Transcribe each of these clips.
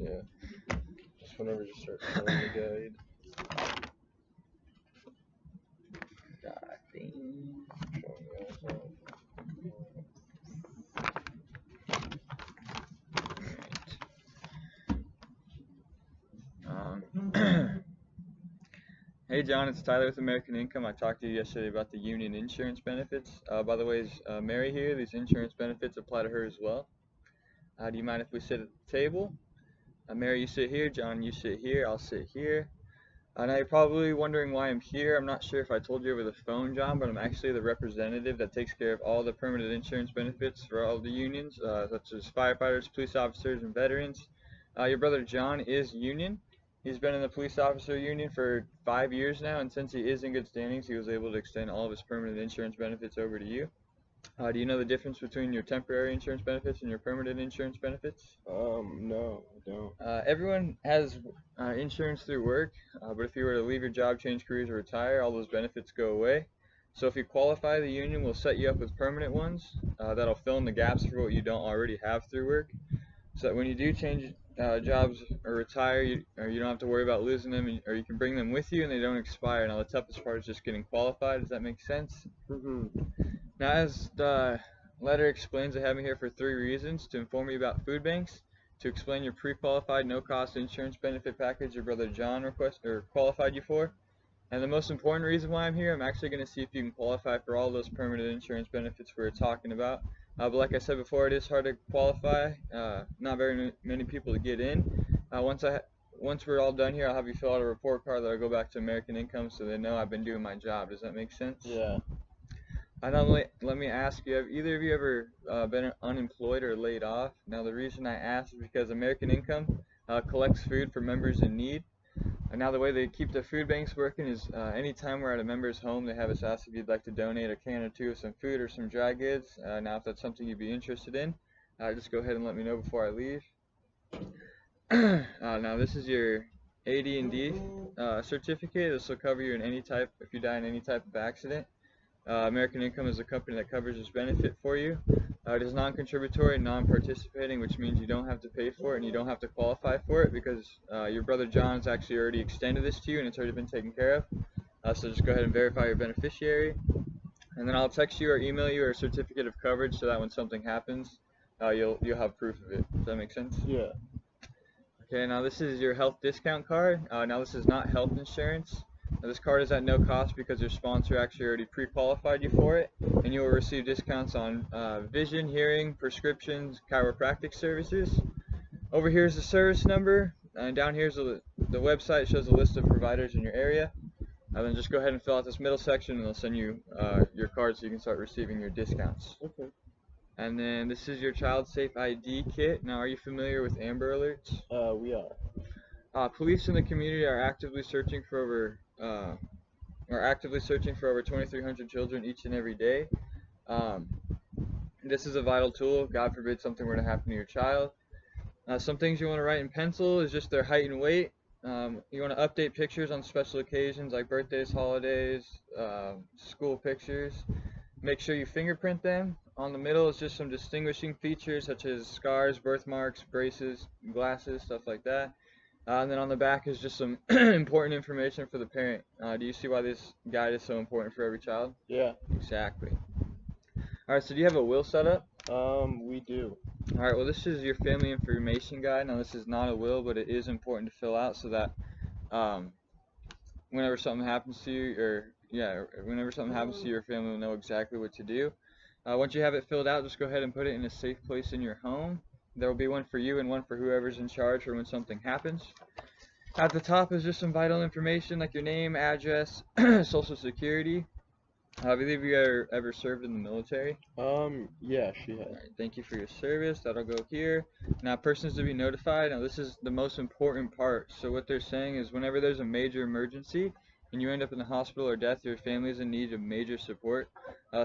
Yeah. Just whenever you start filling the guide. Ding. Showing you guys all. Hey John, it's Tyler with American Income. I talked to you yesterday about the union insurance benefits. By the way, is Mary here? These insurance benefits apply to her as well. Do you mind if we sit at the table? Mary, you sit here. John, you sit here. I'll sit here. Now you're probably wondering why I'm here. I'm not sure if I told you over the phone, John, but I'm actually the representative that takes care of all the permanent insurance benefits for all the unions, such as firefighters, police officers, and veterans. Your brother John is union. He's been in the police officer union for 5 years now, and since he is in good standings, he was able to extend all of his permanent insurance benefits over to you. Do you know the difference between your temporary insurance benefits and your permanent insurance benefits? No, I don't. Everyone has insurance through work, but if you were to leave your job, change careers, or retire, all those benefits go away. So if you qualify, the union will set you up with permanent ones that'll fill in the gaps for what you don't already have through work. So that when you do change jobs or retire, you don't have to worry about losing them, or you can bring them with you and they don't expire. Now the toughest part is just getting qualified. Does that make sense? Now, as the letter explains, I have me here for 3 reasons: to inform you about food banks, to explain your pre-qualified no-cost insurance benefit package your brother John qualified you for, and the most important reason why I'm here, I'm actually going to see if you can qualify for all those permanent insurance benefits we were talking about. But like I said before, it is hard to qualify. Not very many people to get in. Once we're all done here, I'll have you fill out a report card that I'll go back to American Income so they know I've been doing my job. Does that make sense? Yeah. Let me ask you, have either of you ever been unemployed or laid off? Now the reason I ask is because American Income collects food for members in need. And now the way they keep the food banks working is anytime we're at a member's home, they have us ask if you'd like to donate a can or two of some food or some dry goods. Now if that's something you'd be interested in, just go ahead and let me know before I leave. Now this is your AD&D certificate. This will cover you in any type, if you die in any type of accident. American Income is a company that covers this benefit for you. It is non-contributory and non-participating, which means you don't have to pay for it and you don't have to qualify for it because your brother John's actually already extended this to you and it's already been taken care of. So just go ahead and verify your beneficiary, and then I'll text you or email you a certificate of coverage so that when something happens, you'll have proof of it. Does that make sense? Yeah. Okay, now this is your health discount card. Now this is not health insurance. Now this card is at no cost because your sponsor actually already pre-qualified you for it, and you will receive discounts on vision, hearing, prescriptions, chiropractic services. Over here is the service number, and down here is the website. It shows a list of providers in your area. And then just go ahead and fill out this middle section, and they'll send you your card so you can start receiving your discounts. Okay. And then this is your child safe ID kit. Now, are you familiar with Amber Alerts? We are. Police in the community are actively searching for over 2,300 children each and every day. This is a vital tool. God forbid something were to happen to your child. Some things you want to write in pencil is just their height and weight. You want to update pictures on special occasions like birthdays, holidays, school pictures. Make sure you fingerprint them. On the middle is just some distinguishing features such as scars, birthmarks, braces, glasses, stuff like that. And then on the back is just some important information for the parent. Do you see why this guide is so important for every child? Yeah. Exactly. Alright, so do you have a will set up? We do. Alright, well this is your family information guide. Now this is not a will, but it is important to fill out so that whenever something happens to you, whenever something happens to your family will know exactly what to do. Once you have it filled out, just go ahead and put it in a safe place in your home. There will be one for you and one for whoever's in charge for when something happens. At the top is just some vital information like your name, address, social security. Have either of you ever served in the military? Yeah, she has. Alright, thank you for your service. That'll go here. Now, persons to be notified. Now, this is the most important part. So what they're saying is whenever there's a major emergency and you end up in the hospital or death, your family is in need of major support.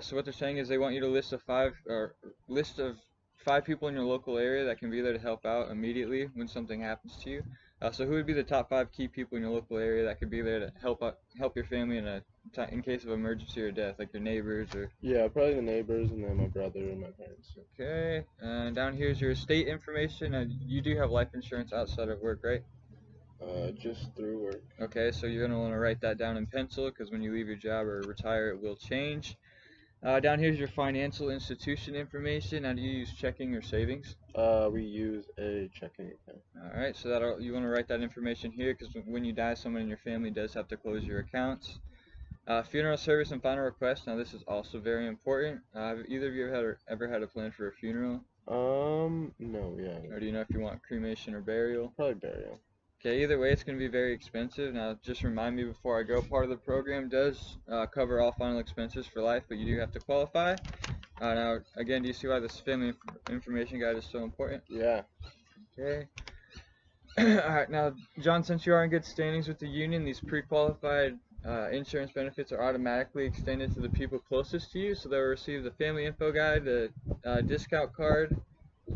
So what they're saying is they want you to list of 5 people in your local area that can be there to help out immediately when something happens to you. So who would be the top 5 key people in your local area that could be there to help your family in case of emergency or death, like your neighbors or? Yeah, probably the neighbors and then my brother and my parents. Okay, and down here's your estate information. You do have life insurance outside of work, right? Just through work. Okay, so you're gonna want to write that down in pencil because when you leave your job or retire, it will change. Down here's your financial institution information. Now, do you use checking or savings? We use a checking account. All right, so you want to write that information here because when you die, someone in your family does have to close your accounts. Funeral service and final request. Now, this is also very important. Have either of you ever had a plan for a funeral? No, yeah. Or do you know if you want cremation or burial? Probably burial. Okay, either way, it's going to be very expensive. Now, just remind me before I go, part of the program does cover all final expenses for life, but you do have to qualify. Now, again, do you see why this family information guide is so important? Yeah. Okay. Alright, now, John, since you are in good standings with the union, these pre-qualified insurance benefits are automatically extended to the people closest to you, so they'll receive the family info guide, the discount card,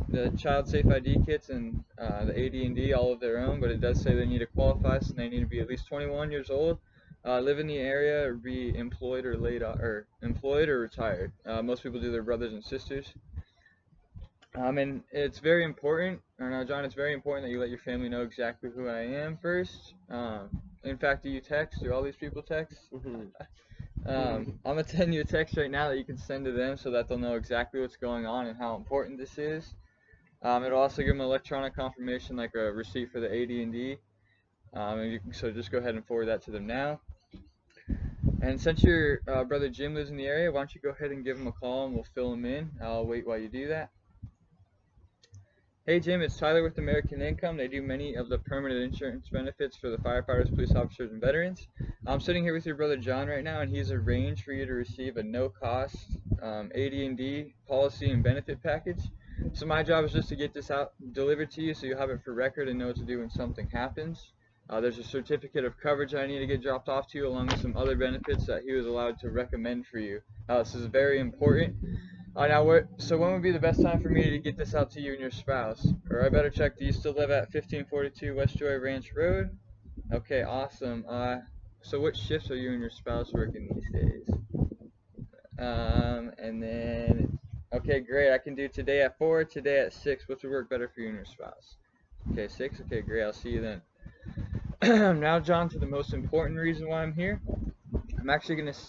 the child safe ID kits, and the AD&D, all of their own, but it does say they need to qualify, so they need to be at least 21 years old, live in the area, or be employed or retired. Most people do their brothers and sisters. And it's very important, or no, John, it's very important that you let your family know exactly who I am first. In fact, do you text? Do all these people text? I'm going to send you a text right now that you can send to them so that they'll know exactly what's going on and how important this is. It'll also give them electronic confirmation, like a receipt for the AD&D. So just go ahead and forward that to them now. And since your brother Jim lives in the area, why don't you go ahead and give him a call and we'll fill him in. I'll wait while you do that. Hey Jim, it's Tyler with American Income. They do many of the permanent insurance benefits for the firefighters, police officers, and veterans. I'm sitting here with your brother John right now, and he's arranged for you to receive a no-cost AD&D policy and benefit package. So my job is just to get this out delivered to you so you have it for record and know what to do when something happens. There's a certificate of coverage I need to get dropped off to you along with some other benefits that he was allowed to recommend for you. This is very important. So when would be the best time for me to get this out to you and your spouse? Or I better check, do you still live at 1542 West Joy Ranch Road? Okay, awesome. So what shifts are you and your spouse working these days? And then, okay, great. I can do today at 4, today at 6. Which would work better for you and your spouse? Okay, 6. Okay, great. I'll see you then. Now, John, to the most important reason why I'm here. I'm actually going to,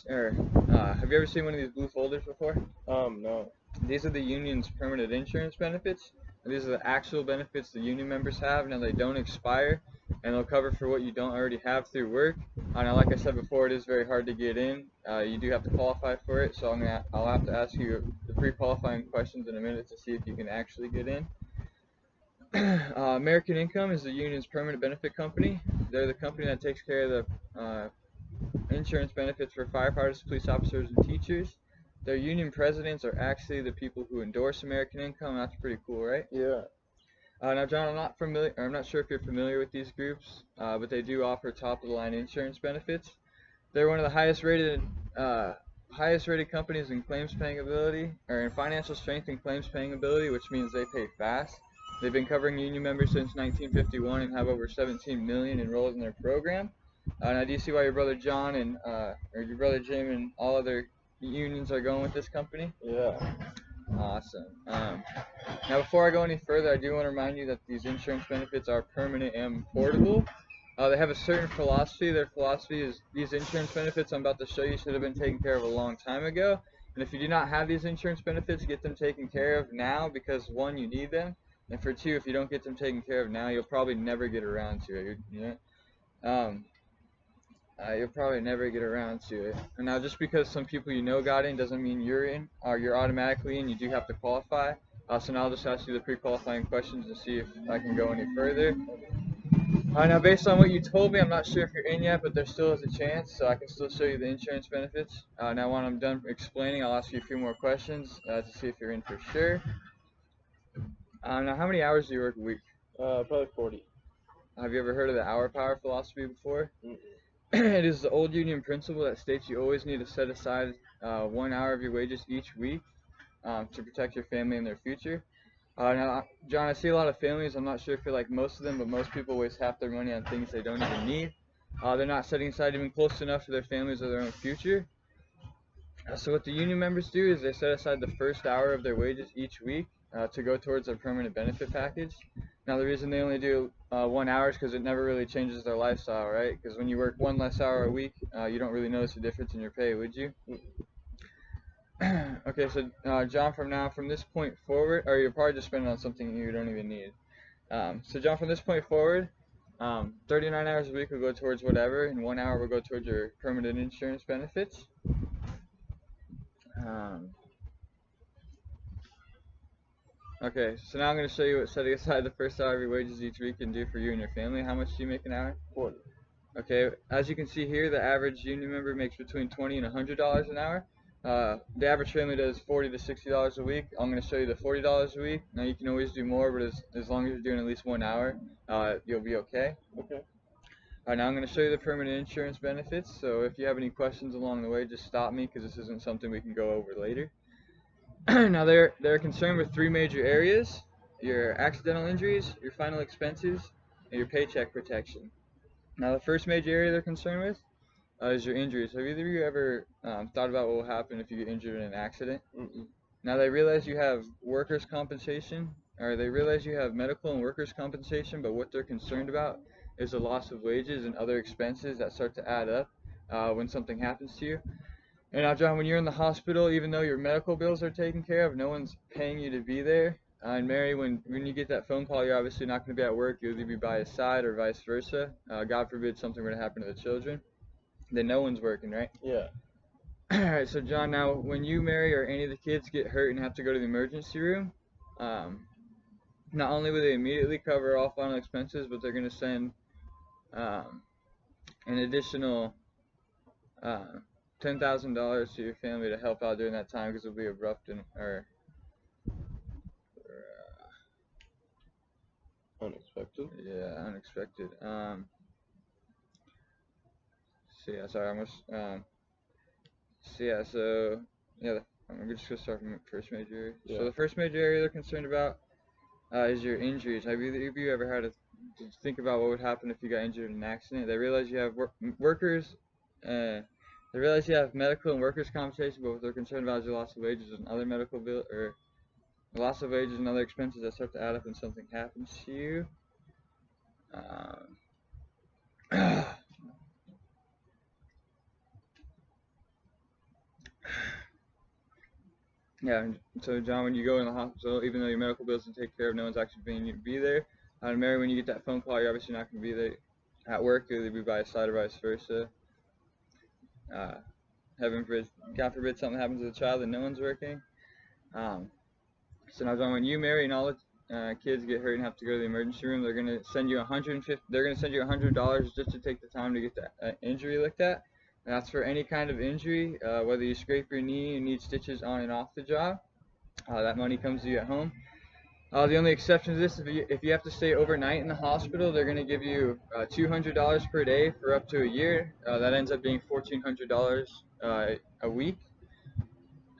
have you ever seen one of these blue folders before? No. These are the union's permanent insurance benefits. These are the actual benefits the union members have. Now, they don't expire, and they'll cover for what you don't already have through work. Now, like I said before, it is very hard to get in. You do have to qualify for it, so I'll have to ask you the pre-qualifying questions in a minute to see if you can actually get in. American Income is the union's permanent benefit company. They're the company that takes care of the insurance benefits for firefighters, police officers, and teachers. Their union presidents are actually the people who endorse American Income. That's pretty cool, right? Yeah. Now, John, I'm not sure if you're familiar with these groups, but they do offer top-of-the-line insurance benefits. They're one of the highest rated companies in claims paying ability, or in financial strength and claims paying ability, which means they pay fast. They've been covering union members since 1951 and have over 17 million enrolled in their program. Now, do you see why your brother John and or your brother Jim and all other unions are going with this company? Yeah. Awesome. Now, before I go any further, I do want to remind you that these insurance benefits are permanent and portable. They have a certain philosophy. Their philosophy is these insurance benefits I'm about to show you should have been taken care of a long time ago. And if you do not have these insurance benefits, get them taken care of now because, 1, you need them. And for 2, if you don't get them taken care of now, you'll probably never get around to it. You'll probably never get around to it. And now, just because some people you know got in doesn't mean you're in, or you're automatically in. You do have to qualify. So now I'll just ask you the pre-qualifying questions to see if I can go any further. Now, based on what you told me, I'm not sure if you're in yet, but there still is a chance, so I can still show you the insurance benefits. Now, when I'm done explaining, I'll ask you a few more questions to see if you're in for sure. Now, how many hours do you work a week? Probably 40. Have you ever heard of the hour power philosophy before? Mm-mm. It is the old union principle that states you always need to set aside 1 hour of your wages each week to protect your family and their future. Now, John, I see a lot of families. I'm not sure if you're like most of them, but most people waste half their money on things they don't even need. They're not setting aside even close enough for their families or their own future. So what the union members do is they set aside the first hour of their wages each week to go towards their permanent benefit package. Now the reason they only do 1 hour is because it never really changes their lifestyle, right? Because when you work one less hour a week, you don't really notice a difference in your pay, would you? Okay, so John, from this point forward, or you're probably just spending on something you don't even need. So John, from this point forward, 39 hours a week will go towards whatever, and 1 hour will go towards your permanent insurance benefits. Okay, so now I'm going to show you what setting aside the first hour of your wages each week can do for you and your family. How much do you make an hour? 40. Okay, as you can see here, the average union member makes between $20 and $100 an hour. The average family does $40 to $60 a week. I'm going to show you the $40 a week. Now you can always do more, but as long as you're doing at least 1 hour, you'll be okay. Okay. Alright, now I'm going to show you the permanent insurance benefits. So if you have any questions along the way, just stop me because this isn't something we can go over later. Now they're concerned with three major areas: your accidental injuries, your final expenses, and your paycheck protection. Now the first major area they're concerned with is your injuries. Have either of you ever thought about what will happen if you get injured in an accident? Mm-mm. Now they realize you have workers' compensation, or they realize you have medical and workers' compensation, but what they're concerned about is the loss of wages and other expenses that start to add up when something happens to you. And now, John, when you're in the hospital, even though your medical bills are taken care of, no one's paying you to be there. And Mary, when you get that phone call, you're obviously not going to be at work. You'll either be by his side or vice versa. God forbid something were to happen to the children. Then no one's working, right? Yeah. Alright, so John, now when you, Mary, or any of the kids get hurt and have to go to the emergency room, not only will they immediately cover all final expenses, but they're going to send an additional $10,000 to your family to help out during that time because it'll be abrupt and Unexpected. yeah, unexpected. So yeah, sorry, I'm just gonna start from the first major area. Yeah. So the first major area they're concerned about is your injuries. Have either of you ever had to think about what would happen if you got injured in an accident? They realize you have workers. They realize you have medical and workers' compensation, but what they're concerned about is your loss of wages and other medical bill or loss of wages and other expenses that start to add up when something happens to you. Yeah, so John, when you go in the hospital, even though your medical bills are taken care of, no one's actually paying you to be there. And Mary, when you get that phone call, you're obviously not going to be there at work. You'll either be by his side or vice versa. God forbid something happens to the child and no one's working. So now, John, when you, Mary, and all the kids get hurt and have to go to the emergency room, they're going to send you $100 just to take the time to get that injury looked at. And that's for any kind of injury, whether you scrape your knee and need stitches on and off the job. That money comes to you at home. The only exception to this, if you have to stay overnight in the hospital, they're going to give you $200 per day for up to a year. That ends up being $1,400 a week.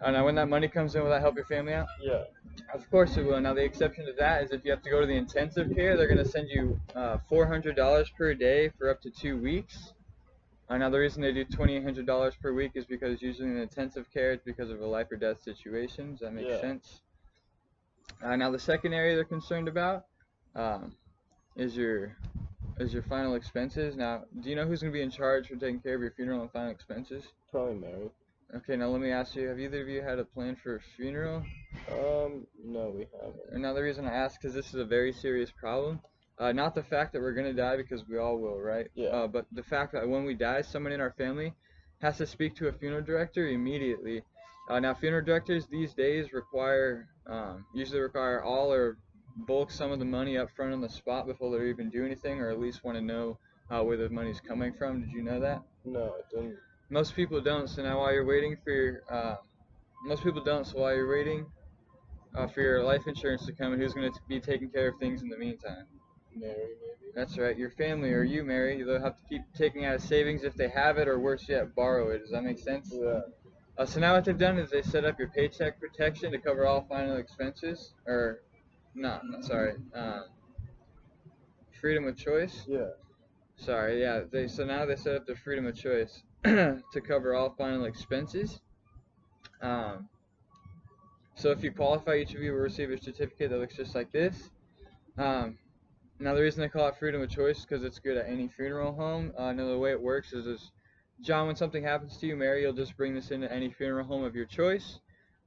Now, when that money comes in, will that help your family out? Yeah. Of course it will. Now, the exception to that is if you have to go to the intensive care, they're going to send you $400 per day for up to 2 weeks. Now, the reason they do $2,800 per week is because usually in intensive care, it's because of a life or death situation. Does that make sense? Now, the second area they're concerned about is your final expenses. Now, do you know who's going to be in charge for taking care of your funeral and final expenses? Probably Mary. Okay, now let me ask you, have either of you had a plan for a funeral? No, we haven't. And now the reason I ask is this is a very serious problem. Not the fact that we're going to die, because we all will, right? Yeah. But the fact that when we die, someone in our family has to speak to a funeral director immediately. Now, funeral directors these days usually require all or bulk sum of the money up front on the spot before they even do anything, or at least want to know where the money's coming from. Did you know that? No, I didn't. Most people don't. So now while you're waiting for your, for your life insurance to come, who's going to be taking care of things in the meantime? Mary, maybe. That's right, your family or you, Mary. They'll have to keep taking out of savings if they have it, or worse yet, borrow it. Does that make sense? Yeah. So now what they've done is they set up your paycheck protection to cover all final expenses, or No, sorry. Freedom of choice. Yeah. Sorry, yeah. So now they set up the freedom of choice to cover all final expenses. Um, so if you qualify, each of you will receive a certificate that looks just like this. Um, Now the reason they call it freedom of choice is because it's good at any funeral home. Now the way it works is, John, when something happens to you, Mary, you'll just bring this into any funeral home of your choice.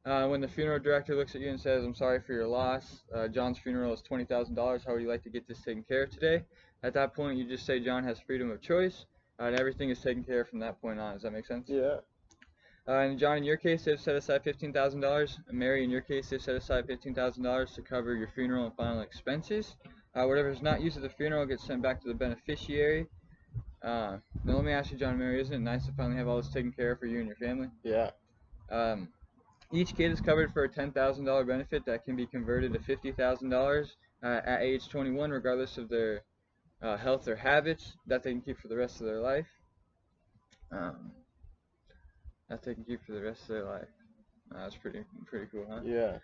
When the funeral director looks at you and says, "I'm sorry for your loss. John's funeral is $20,000. How would you like to get this taken care of today?" At that point, you just say John has freedom of choice, and everything is taken care of from that point on. Does that make sense? Yeah. And John, in your case, they've set aside $15,000. Mary, in your case, they've set aside $15,000 to cover your funeral and final expenses. Whatever is not used at the funeral gets sent back to the beneficiary. Now, let me ask you, John and Mary, isn't it nice to finally have all this taken care of for you and your family? Yeah. Each kid is covered for a $10,000 benefit that can be converted to $50,000 at age 21, regardless of their health or habits that they can keep for the rest of their life. That they can keep for the rest of their life. That's pretty cool, huh? Yeah.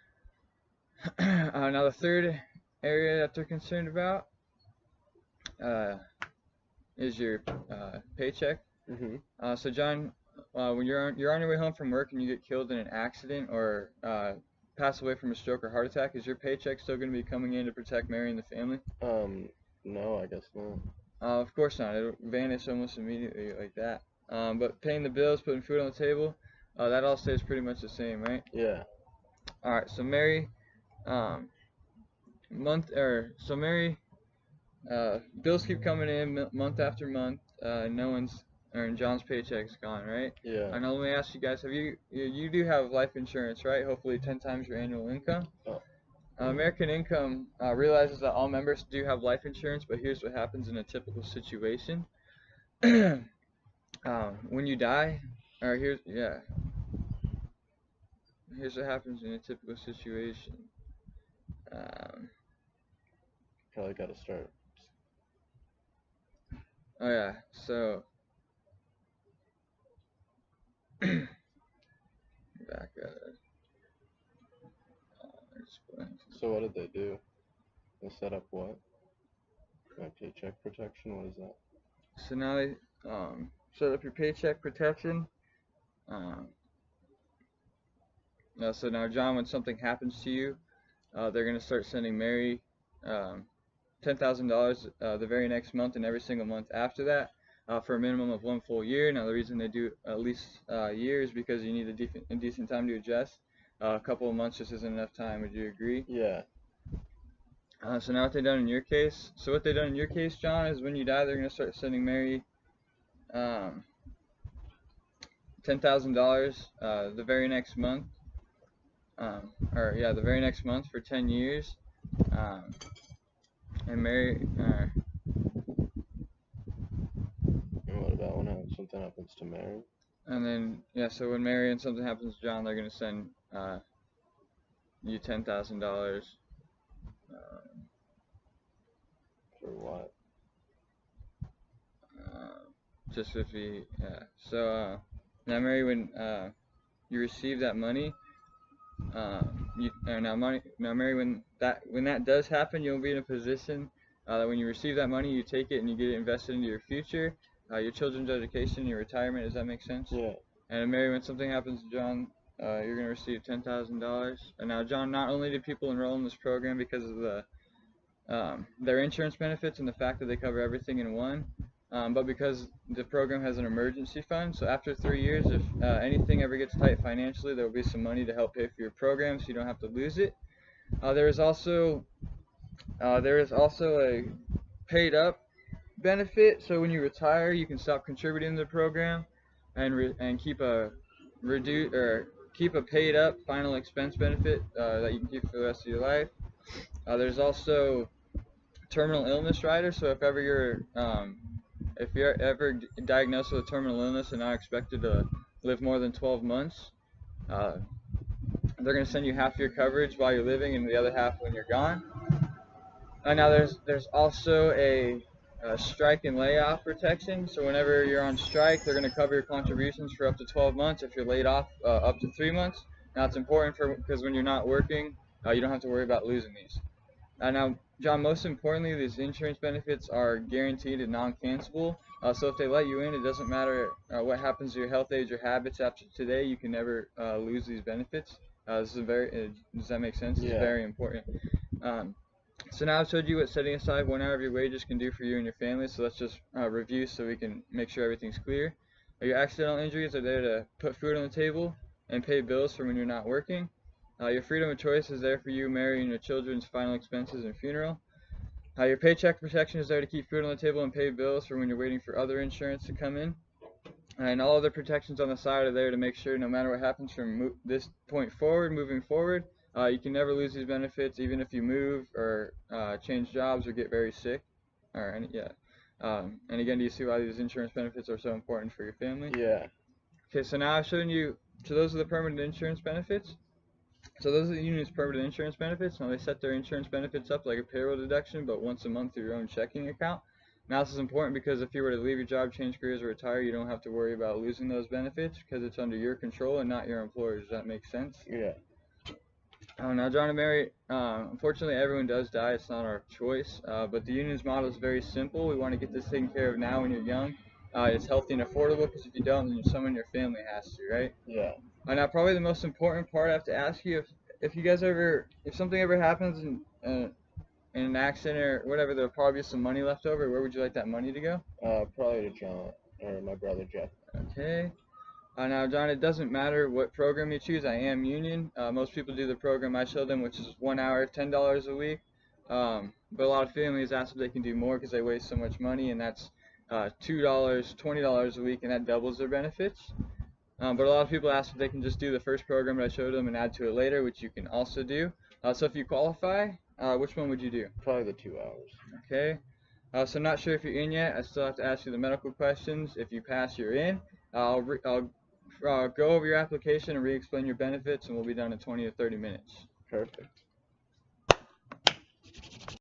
Now the third area that they're concerned about is your paycheck. Mm-hmm. So John, when you're on your way home from work and you get killed in an accident or pass away from a stroke or heart attack, is your paycheck still going to be coming in to protect Mary and the family? No, I guess not. Of course not. It'll vanish almost immediately like that. But paying the bills, putting food on the table, that all stays pretty much the same, right? Yeah. All right. So Mary, bills keep coming in month after month. No one's, or John's paycheck's gone, right? Yeah. Now let me ask you guys: you do have life insurance, right? Hopefully 10 times your annual income. Oh. American Income realizes that all members do have life insurance, but here's what happens in a typical situation. When you die, or here's what happens in a typical situation. Probably got to start. Oh yeah, so back at it. So what did they do? They set up what? My paycheck protection? What is that? So now they set up your paycheck protection. So now, John, when something happens to you, they're going to start sending Mary $10,000 the very next month and every single month after that for a minimum of 1 full year. Now, the reason they do at least a year is because you need a decent time to adjust. A couple of months just isn't enough time. Would you agree? Yeah. So now what they've done in your case, John, is when you die, they're going to start sending Mary $10,000 the very next month. The very next month for 10 years. And Mary. And what about when something happens to Mary? And then, so when Mary and something happens to John, they're going to send you $10,000. For what? Just if he, yeah. So now, Mary, when you receive that money, now Mary, when that does happen, you'll be in a position that when you receive that money, you take it and you get it invested into your future, your children's education, your retirement. Does that make sense? Yeah. And Mary, when something happens to John, you're going to receive $10,000. And now, John, not only do people enroll in this program because of their insurance benefits and the fact that they cover everything in one, but because the program has an emergency fund. So after 3 years, if anything ever gets tight financially, there will be some money to help pay for your program, so you don't have to lose it. There is also a paid up benefit. So when you retire, you can stop contributing to the program and keep a paid up final expense benefit that you can keep for the rest of your life. There's also terminal illness rider. So if you're ever diagnosed with a terminal illness and not expected to live more than 12 months, they're going to send you half your coverage while you're living and the other half when you're gone. Now there's also a strike and layoff protection. So whenever you're on strike, they're going to cover your contributions for up to 12 months. If you're laid off, up to 3 months. Now it's important because when you're not working, you don't have to worry about losing these. Now, John, most importantly, these insurance benefits are guaranteed and non-cancelable. So if they let you in, it doesn't matter what happens to your health, age, or habits after today. You can never lose these benefits. This is does that make sense? It's Yeah. very important. Um, so now I've showed you what setting aside 1 hour of your wages can do for you and your family. So let's just review so we can make sure everything's clear. Your accidental injuries are there to put food on the table and pay bills for when you're not working. Your freedom of choice is there for you, Mary, and your children's final expenses and funeral. Your paycheck protection is there to keep food on the table and pay bills for when you're waiting for other insurance to come in. And all other protections on the side are there to make sure no matter what happens from this point forward, moving forward, you can never lose these benefits, even if you move or change jobs or get very sick. And again, do you see why these insurance benefits are so important for your family? Yeah. Okay, so now I've shown you, so those are the permanent insurance benefits. So those are the union's permanent insurance benefits. Now they set their insurance benefits up like a payroll deduction, but once a month through your own checking account. Now this is important because if you were to leave your job, change careers, or retire, you don't have to worry about losing those benefits because it's under your control and not your employer's. Does that make sense? Yeah. Now, John and Mary, unfortunately, everyone does die. It's not our choice. But the union's model is very simple. We want to get this taken care of now when you're young. It's healthy and affordable because if you don't, then someone in your family has to, right? Yeah. Now, probably the most important part I have to ask you, if you guys if something ever happens in an accident or whatever, there'll probably be some money left over. Where would you like that money to go? Probably to John or my brother Jeff. Okay. Now, John, it doesn't matter what program you choose. I am union. Most people do the program I showed them, which is 1 hour, $10 a week. But a lot of families ask if they can do more because they waste so much money, and that's $2, $20 a week, and that doubles their benefits. But a lot of people ask if they can just do the first program that I showed them and add to it later, which you can also do. So if you qualify, which one would you do? Probably the 2 hours. Okay. So not sure if you're in yet. I still have to ask you the medical questions. If you pass, you're in. I'll go over your application and re-explain your benefits, and we'll be done in 20 to 30 minutes. Perfect.